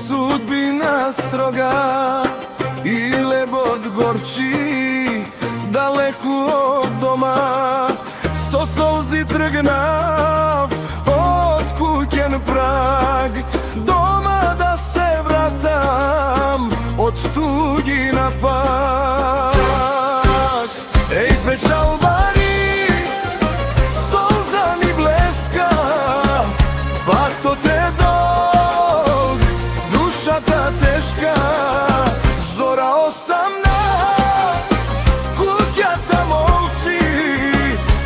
Sudbina stroga i lebod gorči daleko od doma. So solzi trgnav od kućen prag, doma da se vratam od tugi na pak. Ej, pečal bari, solza mi bleska, pa to te dog, duša ta teška. Zora osamna, kuća ta molči,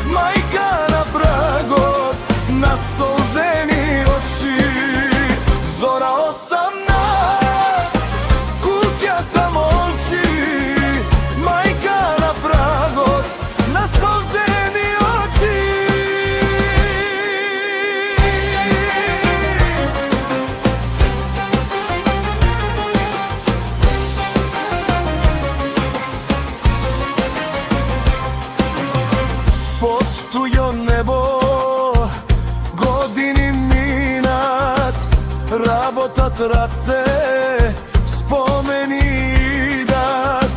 majka na pragot, na solzeni oči. Zora osamna, kuća ta molči, majka na pragot, na solzeni oči. Pod tujo nebo, godini minat, rabotat race, spomeni dat.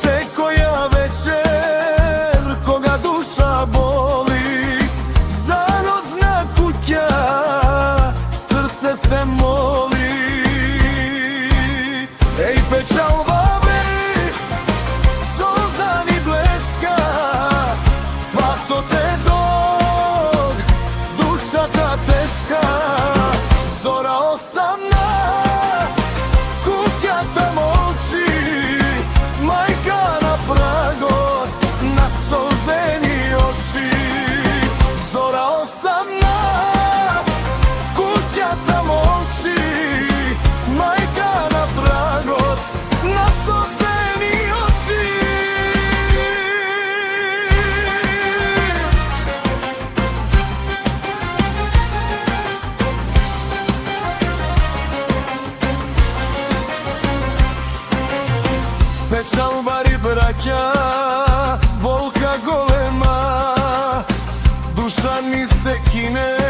Se koja večer, koga duša boli, zarodna kuća, srce se moli. Ej, pečal babe, solza ni bleska, pa to te dog, duša ta teška. Zora osamna, kuća ta molči, majka na pragot, na solzeni oči. Zora osamna, kuća ta molči, majka na pragot, na solzeni oči. Pečal bari braća, volka golema, duša mi se kine.